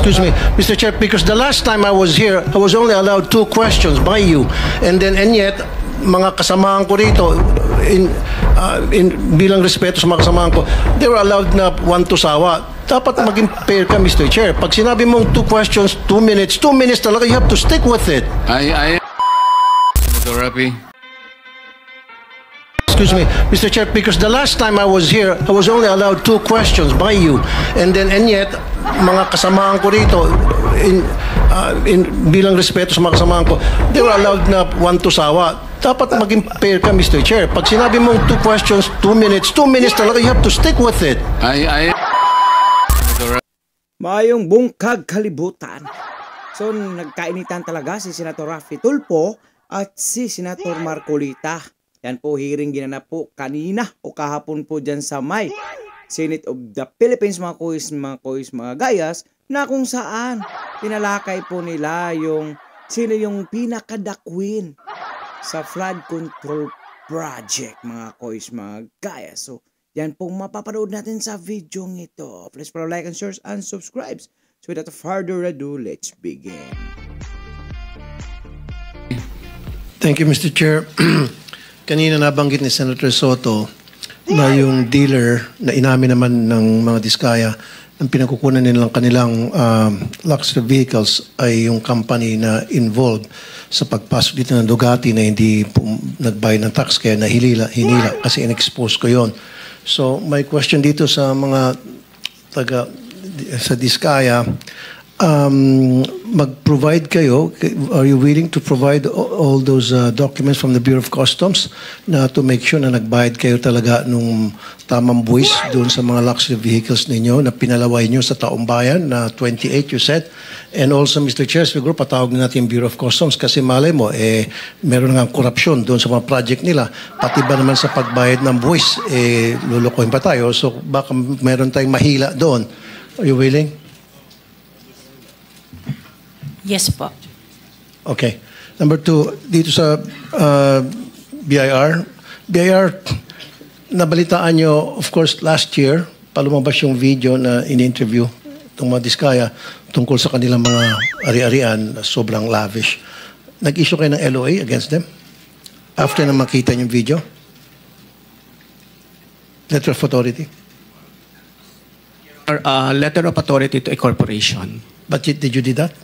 Excuse me, Mr. Chair, because the last time I was here, I was only allowed 2 questions by you. And yet, mga kasamahan ko rito, bilang respeto sa mga kasamahan ko, they were allowed na 1 to sawa. Dapat maging fair ka, Mr. Chair. Pag sinabi mong 2 questions, 2 minutes talaga, you have to stick with it. Senator Rapi. Excuse me, Mr. Chair, because the last time I was here, I was only allowed 2 questions by you. And yet, mga kasamahan ko rito, bilang respeto sa mga kasamahan ko, they were allowed na 1 to sawa. Dapat maging fair ka, Mr. Chair. Pag sinabi mong 2 questions, 2 minutes talaga, you have to stick with it. Mayong bungkag kalibutan. So, nagkainitan talaga si Senator Rafi Tulfo at si Senator Marcolita. Yan po, hearing ginanap po kanina o kahapon po dyan sa may Senate of the Philippines, mga kuis, mga gayas, na kung saan pinalakay po nila sino yung pinakadakwin sa flood control project, mga kuis, mga gayas. So, yan pong mapapanood natin sa video ito. Please follow, like, and share, and subscribe. So, without further ado, let's begin. Thank you, Mr. Chair. Kanina nabanggit ni Senator Soto na yung dealer na inamin naman ng mga Diskaya, ang pinagkukunan nilang kanilang luxury vehicles ay yung company na involved sa pagpasok dito ng Ducati na hindi nagbayad ng tax, kaya hinila kasi in-expose ko yon. So my question dito sa mga sa Diskaya, mag-provide kayo, are you willing to provide all those documents from the Bureau of Customs na to make sure na nagbayad kayo talaga nung tamang buwis doon sa mga luxury vehicles ninyo na pinalaway nyo sa taong bayan na 28 you said? And also, Mr. Chair, siguro patawag na natin yung Bureau of Customs kasi malay mo, meron nga korupsyon doon sa mga project nila. Pati ba naman sa pagbayad ng buwis, lulukohin pa tayo. So baka meron tayong mahila doon. Are you willing? Yes po. Okay. Number 2, dito sa BIR, nabalitaan nyo, of course, last year, palumabas yung video na in-interview itong mga Diskaya tungkol sa kanilang mga ari-arian na sobrang lavish. Nag-issue kayo ng LOA against them? After na makita yung video? Letter of authority? Letter of authority to a corporation. But did you do that?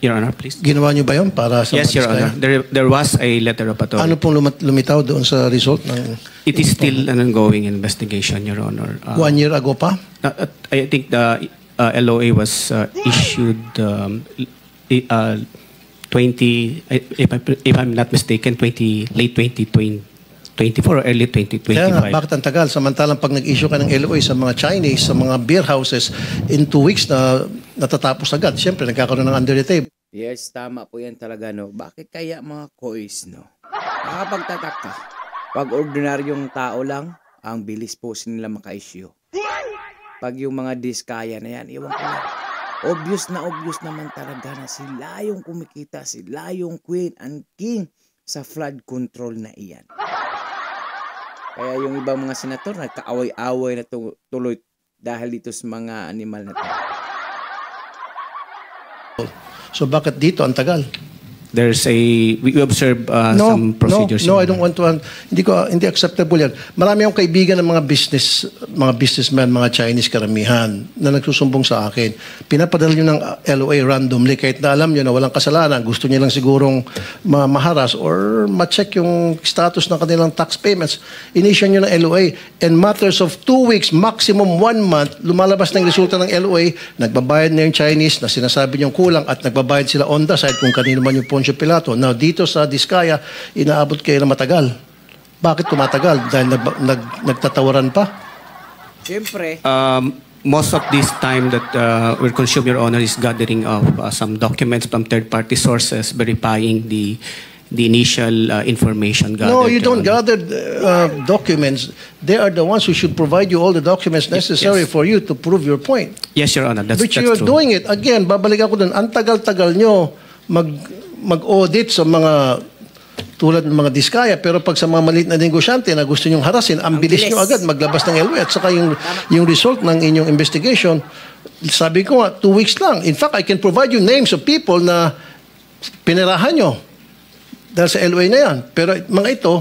Your Honor, please. Ginawa nyo ba yun para sa Yes, Your Honor. There was a letter of authority. Ano pong lumitaw doon sa result ng... It is still an ongoing investigation, Your Honor. 1 year ago pa? I think the LOA was issued 20, if I'm not mistaken, late 2024 or early 2025. Kaya nga, bakit ang tagal? Samantalang pag nag-issue ka ng LOA sa mga Chinese, sa mga beer houses, in 2 weeks na natatapos agad. Siyempre, nagkakaroon ng under the table. Yes, tama po yan talaga, no? Bakit kaya mga kois, no? Nakapagtataka. Pag ordinaryong tao lang, ang bilis po nila maka-issue. Pag yung mga Diskaya na yan, iwan ko lang. Obvious naman talaga na sila yung kumikita, sila yung queen and king sa flood control na iyan. Kaya yung ibang mga senator, nagkaaway-away na tuloy dahil dito sa mga animal na ito. So bakit dito ang tagal? We observe some procedures. No, I don't want to. Hindi acceptable yan. Marami akong kaibigan ng mga businessmen, mga Chinese karamihan na nagsusumbong sa akin. Pinapadala nyo ng LOA randomly kahit na alam nyo na walang kasalanan. Gusto nyo lang sigurong maharas or ma-check yung status ng kanilang tax payments. Inissue nyo ng LOA. In matters of 2 weeks, maximum 1 month, lumalabas ng resulta ng LOA, nagbabayad na yung Chinese na sinasabi nyong kulang at nagbabayad sila on the side kung kanino man yung Poncio Pilato. Now, dito sa Diskaya, inaabot kayo na matagal. Bakit tumatagal? Dahil nagtatawaran pa? Siyempre. Most of this time that we're consuming, Your Honor, is gathering of some documents from third-party sources verifying the initial information gathered. No, you don't gather documents. They are the ones who should provide you all the documents necessary for you to prove your point. Yes, Your Honor. That's Which you're true. doing it. Again, babalik ako dun. Ang tagal-tagal nyo mag-audit sa mga tulad ng mga Diskaya, pero pag sa mga maliit na negosyante na gusto nyong harasin, ang bilis nyo agad maglabas ng LOA at saka yung result ng inyong investigation, Sabi ko nga, 2 weeks lang. In fact, I can provide you names of people na pinirahan nyo dahil sa LOA na yan. Pero mga ito,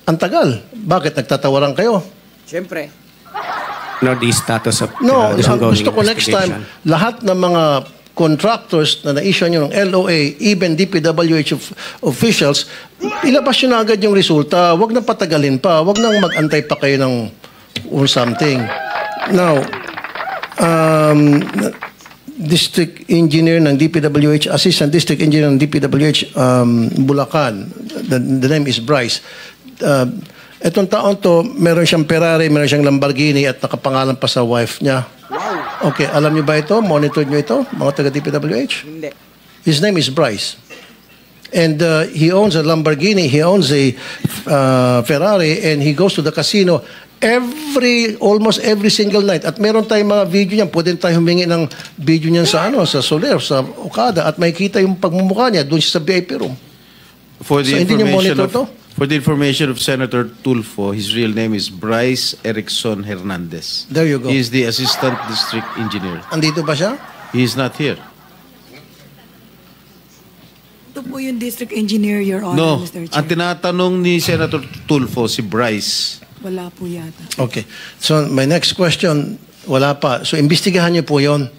ang tagal. Bakit? Nagtatawaran kayo? Siyempre. Nor the status of No, this ongoing gusto ko next time, investigation. lahat ng mga contractors na na-issue nyo ng LOA, even DPWH officials, ilabas nyo na agad yung resulta. Huwag na patagalin pa. Huwag nang mag-antay pa kayo ng or something. Now, District Engineer ng DPWH, Assistant District Engineer ng DPWH Bulacan, the name is Bryce. Etong taon to, meron siyang Ferrari, meron siyang Lamborghini at nakapangalan pa sa wife niya. Wow. Okay, alam niyo ba ito? Monitor niyo ito, mga taga DPWH? Hindi. His name is Bryce. And he owns a Lamborghini, he owns a Ferrari, and he goes to the casino almost every single night. At meron tayong mga video niyan, pwede tayo humingi ng video niyan sa Soler, sa Okada, at makikita yung pagmumukha niya doon sa VIP room. For the So, hindi niyo monitor to? For the information of Senator Tulfo, his real name is Bryce Erickson Hernandez. There you go. He is the Assistant District Engineer. Andito ba siya? He is not here. Ito po yung district engineer, Your Honor, No, Mr. Chair. ang tinatanong ni Senator Tulfo, si Bryce. Wala po yata. Okay. So, my next question, wala pa. So, imbestigahan niyo po yon.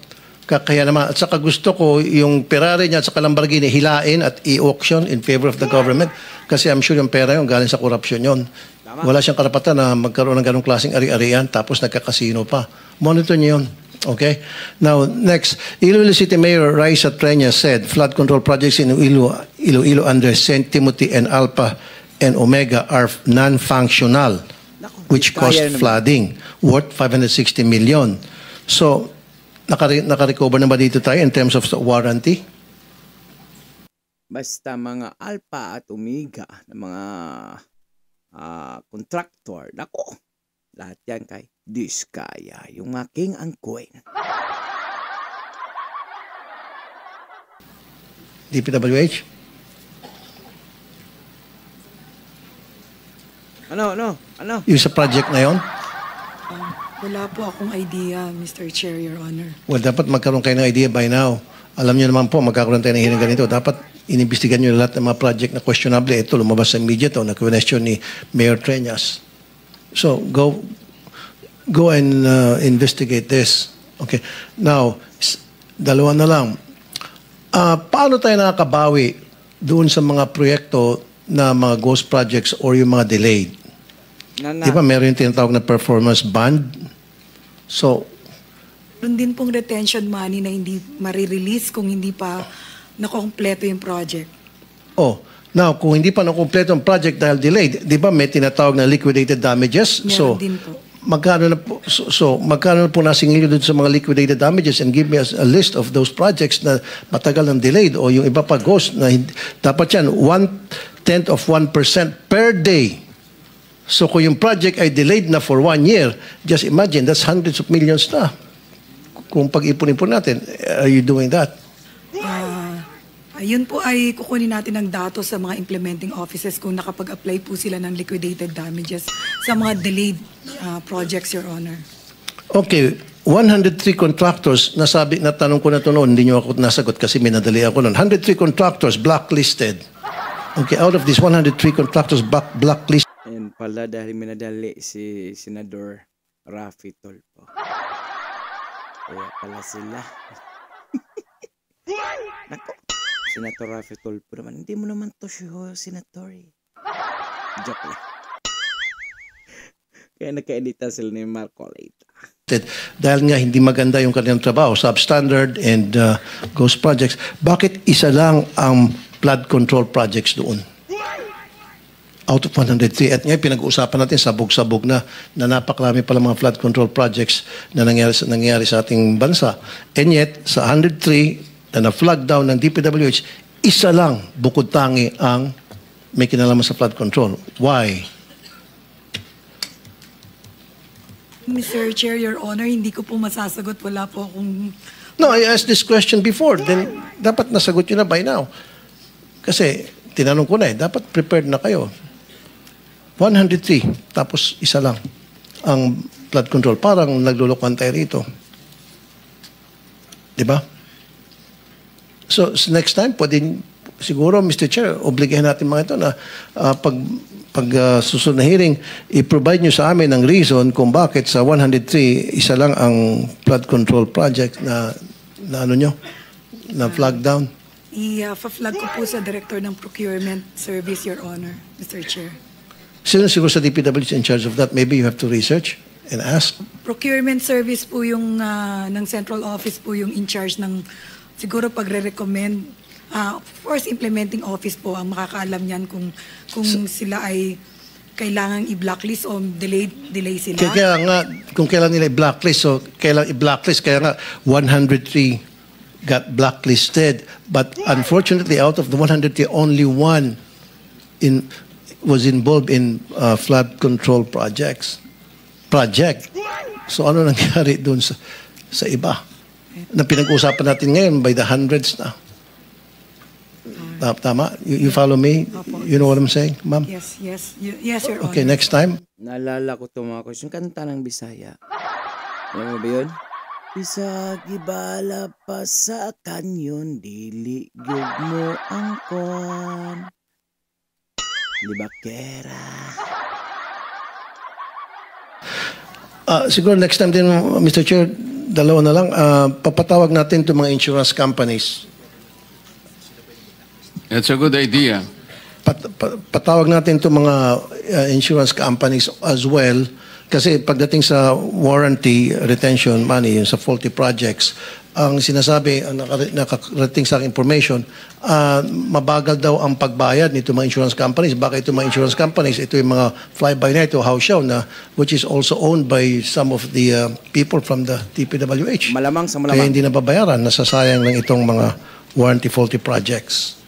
Kaya naman, at saka gusto ko yung Ferrari niya at saka Lamborghini hilain at i-auction in favor of the government. Kasi I'm sure yung pera yun galing sa korupsyon yun. Wala siyang karapatan na magkaroon ng ganong klaseng ari-arian tapos nagkakasino pa. Monitor niyo yun. Okay? Now, next. Iloilo City Mayor Raisa Trenya said flood control projects in Iloilo under St. Timothy and Alpha and Omega are non-functional, which caused flooding worth 560 million. So, naka-recover na ba dito tayo in terms of warranty? Basta mga Alpha at Omega na mga contractor, nako, lahat yan kay Diskaya, yung aking angkuin. DPWH? Ano? Yung sa project na yon? Wala po akong idea, Mr. Chair, Your Honor. Well, dapat magkaroon kayo ng idea by now. Alam niyo naman po, magkakaroon tayo ng hearing ganito. Dapat inimbestigan niyo lahat ng mga project na questionable. Ito, lumabas sa media to, na-question ni Mayor Treñas. So, go and investigate this. Okay. Now, dalawa na lang. Paano tayo nakakabawi doon sa mga proyekto na mga ghost projects or yung mga delayed? Di ba meron yung tinatawag na performance bond? So, Meron din pong retention money na hindi marirelease kung hindi pa nakompleto yung project. now, kung hindi pa nakumpleto ang project dahil delayed, di ba may tinatawag na liquidated damages? Meron din po. Magkano na po nasingil doon sa mga liquidated damages and give me a list of those projects na matagal ng delayed o yung iba pa ghost na dapat yan 1/10 of 1% per day. So kung yung project ay delayed na for 1 year, just imagine, that's hundreds of millions na. Kung pag-ipon-ipon natin, are you doing that? Yun po ay kukunin natin ng datos sa mga implementing offices kung nakapag-apply po sila ng liquidated damages sa mga delayed projects, Your Honor. Okay, 103 contractors, natanong ko na ito noon, hindi nyo ako nasagot kasi minadali ako noon. 103 contractors blacklisted. Okay, out of these 103 contractors blacklisted, Ayun pala dahil minadali si Senador Raffy Tulfo. Kaya pala sila. Nako, Senator Raffy Tulfo naman. Hindi mo naman to siya, Senator. Joke lang. Kaya nagkainitan sila ni Marco Leita. dahil nga hindi maganda yung kanilang trabaho, substandard and ghost projects. Bakit isa lang ang flood control projects doon? Out of 103. At ngayon, pinag-uusapan natin sabog-sabog na napakarami pala mga flood control projects na nangyari sa ating bansa. And yet, sa 103 na na-flag down ng DPWH, isa lang bukod tangi ang may kinalaman sa flood control. Why? Mr. Chair, Your Honor, hindi ko po masasagot. Wala po akong... No, I asked this question before. Then, dapat nasagot nyo na by now. Kasi, tinanong ko na dapat prepared na kayo. 103, tapos isa lang ang flood control. Parang naglulukuhan tayo rito. Di ba? So, next time, pwede siguro, Mr. Chair, obligahan natin mga ito na susunod na hearing, i-provide nyo sa amin ang reason kung bakit sa 103, isa lang ang flood control project na ano nyo, na flag down. I-flag ko po sa Director ng Procurement Service, Your Honor, Mr. Chair. Sino siguro sa DPWH in charge of that? Maybe you have to research and ask. Procurement Service po yung ng Central Office po yung in charge ng siguro pagre-recommend. Of course, implementing office po ang makakaalam niyan kung sila ay kailangang i-blacklist o delay sila. Kaya nga, kung kailan nila i-blacklist, so kailan i-blacklist, kaya nga 103 got blacklisted. But unfortunately, out of the 103, only one was involved in flood control project. So ano nangyari dun sa iba? Na pinag-usapan natin ngayon by the hundreds na. Tama? You follow me? You know what I'm saying, ma'am? Yes, Your Honor. Okay, next time. Naalala ko ito mga question. Kanta ng Bisaya. Alam mo ba yun? Bisag ibala pa sa kanyon, dili gyud mo ang kon. Libakera. Siguro next time din, Mr. Chair, dalawa na lang. Papatawag natin itong mga insurance companies. That's a good idea. Patawag natin itong mga insurance companies as well. Kasi pagdating sa warranty retention money, yung sa faulty projects, ang sinasabi, ang nakarating sa information, mabagal daw ang pagbayad nito mga insurance companies. Baka ito mga insurance companies, ito yung mga fly-by-night o house show na which is also owned by some of the people from the DPWH. Malamang sa Kaya malamang. hindi nababayaran, nasasayang lang itong mga warranty faulty projects.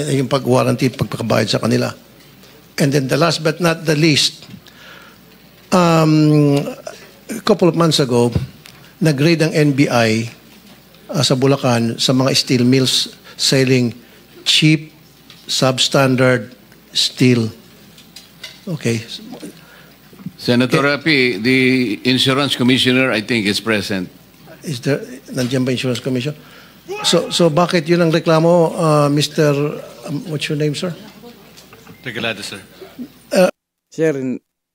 Yung pag-warranty, pagpakabayad sa kanila. And then the last but not the least, a couple of months ago, nag-raid ang NBI sa Bulacan sa mga steel mills selling cheap, substandard steel. Okay. Senator Rapi, the insurance commissioner, I think, is present. Is there, nandiyan ba Insurance Commission? So bakit yun ang reklamo, Mr. What's your name, sir? Regalado, sir. Sir,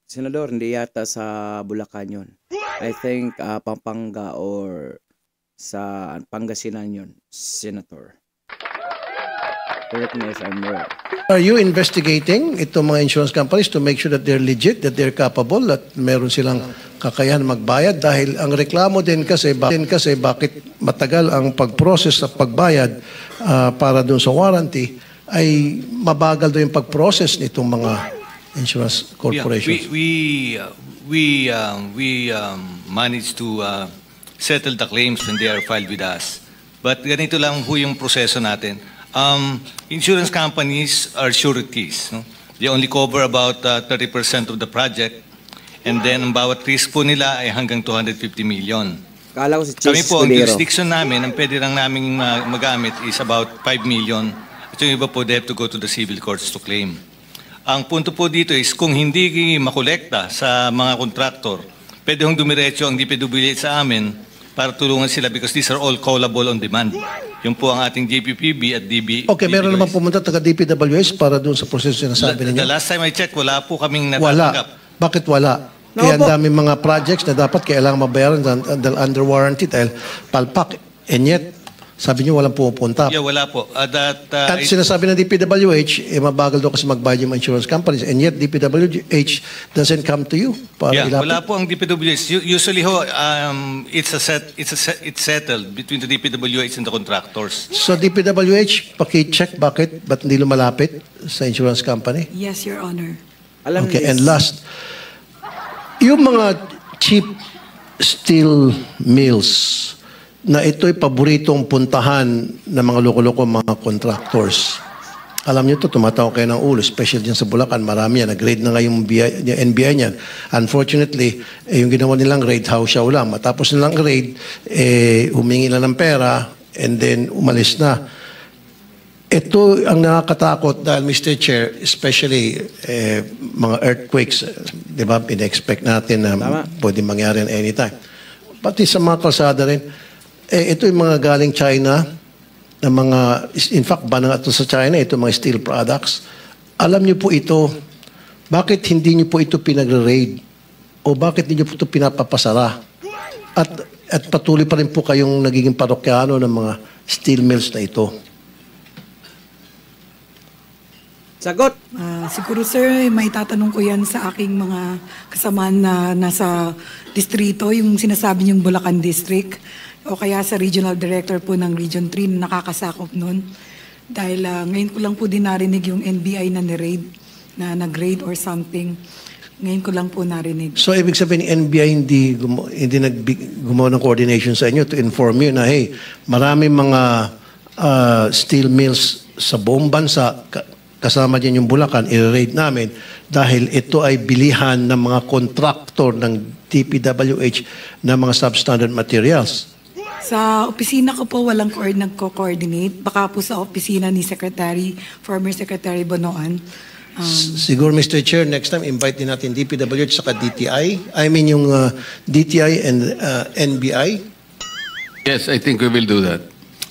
Senador, hindi yata sa Bulacan yun. I think Pampanga or sa Pangasinan yun, Senator. Correct me if I'm wrong. Are you investigating itong mga insurance companies to make sure that they're legit, that they're capable, that meron silang kakayahan magbayad? Dahil ang reklamo din kasi bakit matagal ang pag-process at pagbayad para doon sa warranty ay mabagal doon yung pag-process nitong mga insurance corporations. Yeah, we managed to settle the claims when they are filed with us. But ganito lang ho yung proseso natin. Insurance companies are sureties. No? They only cover about 30% of the project. And then, ang bawat risk po nila ay hanggang 250 million. Kala ko si Kami Chis po, ang Escudero. jurisdiction namin, ang pwede lang namin magamit is about 5 million. At yung iba po, they have to go to the civil courts to claim. Ang punto po dito is kung hindi makolekta sa mga kontraktor, pwede hong dumiretso ang DPWH sa amin para tulungan sila because these are all callable on demand. Yung po ang ating JPPB at DB. Okay, meron naman pumunta taga DPWH para doon sa proseso sinasabi The ninyo? last time I checked, wala po kaming Wala. natatanggap. Bakit wala? Kaya ang daming mga projects na dapat kailangan mabayaran dahil under warranty dahil palpak. And yet, sabi niyo walang pumupunta. Yeah, wala po. At sinasabi ng DPWH, mabagal daw kasi magbayad yung mga insurance companies. And yet, DPWH doesn't come to you para ilapit. Wala po ang DPWH. Usually ho, it's settled between the DPWH and the contractors. So DPWH, paki-check ba't hindi lumalapit sa insurance company? Yes, Your Honor. Alam Okay, niyo, and last, yung mga cheap steel mills na ito'y paboritong puntahan ng mga loko-loko mga contractors. Alam niyo to, tumatawa kayo ng ulo, especially dyan sa Bulacan, marami yan, nag-raid na nga yung NBI niyan. Unfortunately, yung ginawa nilang raid, house show lang. Matapos nilang raid, humingi na ng pera, and then umalis na. Ito ang nakakatakot dahil, Mr. Chair, especially mga earthquakes, di ba, pina-expect natin na pwede mangyari anytime. Pati sa mga kalsada rin, Ito yung mga galing China, na mga, in fact, ba na ito sa China, ito mga steel products. Alam niyo po ito, bakit hindi niyo po ito pinagre-raid? O bakit hindi niyo po ito pinapapasara? At patuloy pa rin po kayong nagiging parokyano ng mga steel mills na ito. Sagot. Siguro sir, may tatanong ko yan sa aking mga kasamaan na nasa distrito, yung sinasabi niyong Bulacan District, o kaya sa regional director po ng Region 3 na nakakasakop nun. Dahil ngayon ko lang po din narinig yung NBI na ni-raid, na nag-raid or something. Ngayon ko lang po narinig. So, ibig sabihin, NBI hindi gumawa ng coordination sa inyo to inform you na, hey, marami mga steel mills sa buong bansa, kasama din yung Bulacan, i-raid namin dahil ito ay bilihan ng mga kontraktor ng DPWH na mga substandard materials. Sa opisina ko po, walang nagko-coordinate. Baka po sa opisina ni former Secretary Bonoan. Siguro, Mr. Chair, next time, invite din natin DPWH saka DTI. I mean yung DTI and NBI. Yes, I think we will do that.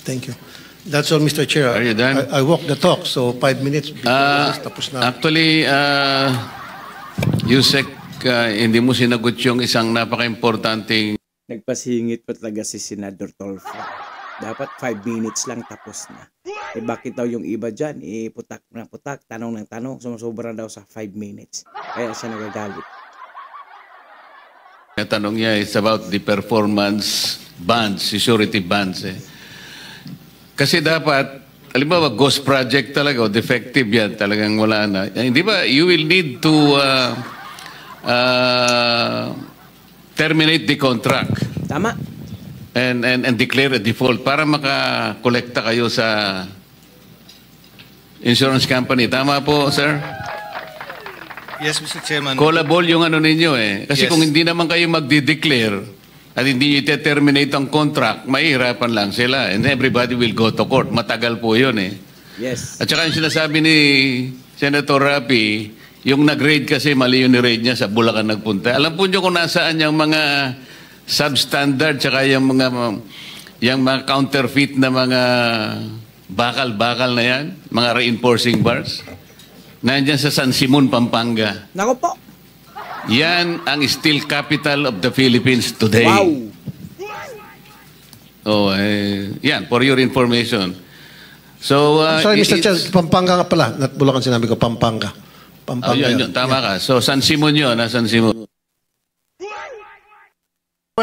Thank you. That's all, Mr. Chair. Are you done? I walk the talk, so 5 minutes. Tapos na. Actually, Yusek, hindi mo sinagot yung isang napaka-importanting Nagpasingit pa talaga si Senador Tolfo. Dapat 5 minutes lang tapos na. Bakit daw yung iba dyan? Putak na putak, tanong ng tanong, sumusobra daw sa 5 minutes. Kaya siya nagagalit. Yung tanong niya is about the performance bands, security bands. Kasi dapat, halimbawa, ghost project talaga, o defective yan, talagang wala na. Hindi ba, you will need to terminate the contract. Tama. And declare a default para makakolekta kayo sa insurance company. Tama po, sir? Yes, Mr. Chairman. Callable yung ano ninyo Kasi Yes. kung hindi naman kayo magdi-declare at hindi nyo terminate ang contract, mahihirapan lang sila. And everybody will go to court. Matagal po yun Yes. At saka yung sinasabi ni Senator Rapi, yung nag-raid kasi mali yung ni-raid niya sa Bulacan nagpunta. Alam po nyo kung nasaan yung mga substandard tsaka yung mga counterfeit na mga bakal-bakal na yan, mga reinforcing bars. Nandiyan sa San Simon, Pampanga. Nako po. Yan ang steel capital of the Philippines today. Wow. Yan, for your information. So, Sorry, Mr. Chair, Pampanga ka pala. Not Bulacan sinabi ko, Pampanga. Pampanga yun, tama ka. So, San Simon yun, San Simon.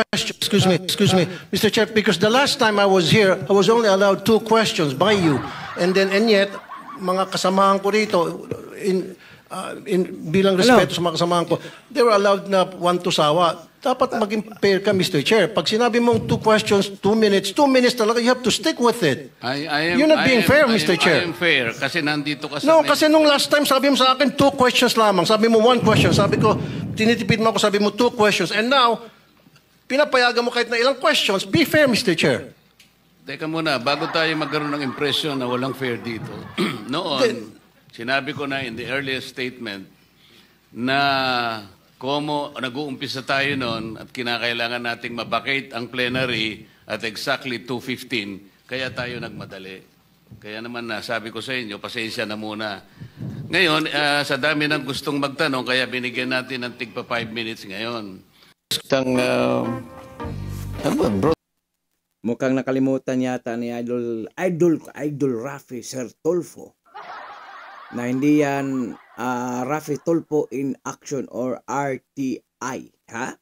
Excuse me, Mr. Chair, because the last time I was here, I was only allowed 2 questions by you. And yet, mga kasamahan ko rito, bilang respeto sa mga kasamahan ko, they were allowed na 1 to sawa. Dapat maging fair ka, Mr. Chair. Pag sinabi mong 2 questions, 2 minutes talaga, you have to stick with it. You're not being fair, Mr. Chair. I am fair kasi nandito ka sa... No, kasi nung last time, sabi mo sa akin, 2 questions lamang. Sabi mo 1 question. Sabi ko, tinitipid mo ako, sabi mo 2 questions. And now, pinapayagan mo kahit na ilang questions. Be fair, Mr. Chair. Teka muna, bago tayo magkaroon ng impression na walang fair dito. Noon, sinabi ko na in the earliest statement na nag-uumpisa tayo noon at kinakailangan nating mabakate ang plenary at exactly 2:15, kaya tayo nagmadali. Kaya naman sabi ko sa inyo, pasensya na muna. Ngayon, sa dami ng gustong magtanong, kaya binigyan natin ng tigpa 5 minutes ngayon. Mukhang nakalimutan yata ni Idol Rafi Sir Tolfo na hindi yan Rafi Tolfo in action or RTI, ha?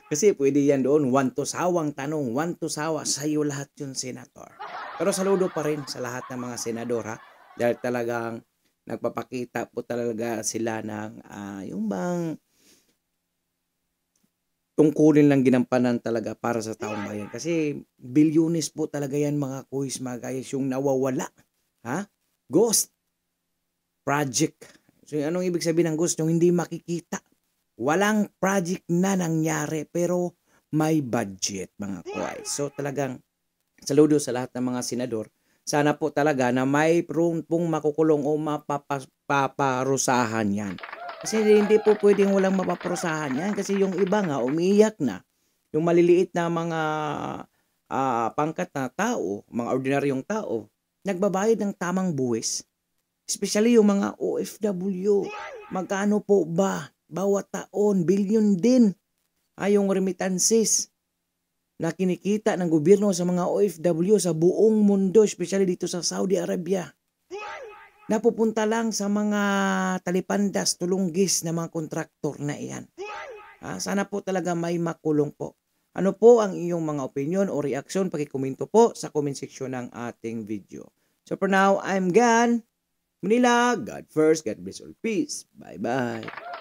Kasi pwede yan doon, 1 to sawang tanong, 1 to sawa, sa'yo lahat yun, Senator. Pero saludo pa rin sa lahat ng mga senador, ha? Dahil talagang nagpapakita po talaga sila ng yung bang tungkulin lang ginampanan talaga para sa taong bayan. Kasi bilyones po talaga yan mga kuhis, mga guys, yung nawawala, ha? Ghost project. So anong ibig sabihin ng ghost? Yung hindi makikita. Walang project na nangyari pero may budget mga kuhis. So talagang saludo sa lahat ng mga senador. Sana po talaga na may pong makukulong o mapaparusahan yan. Kasi hindi po pwedeng walang mapaparusahan yan kasi yung iba nga umiiyak na. yung maliliit na mga pangkat na tao, mga ordinaryong tao, nagbabayad ng tamang buwis. Especially yung mga OFW. Magkano po ba? Bawat taon, billion din. Yung remittances na kinikita ng gobyerno sa mga OFW sa buong mundo, especially dito sa Saudi Arabia. Napupunta lang sa mga talipandas, tulunggis na mga kontraktor na iyan. Sana po talaga may makulong po. Ano po ang iyong mga opinion o reaksyon? Pakikomento po sa comment section ng ating video. So for now, I'm Gan. Manila, God first, God bless all. Peace. Bye-bye.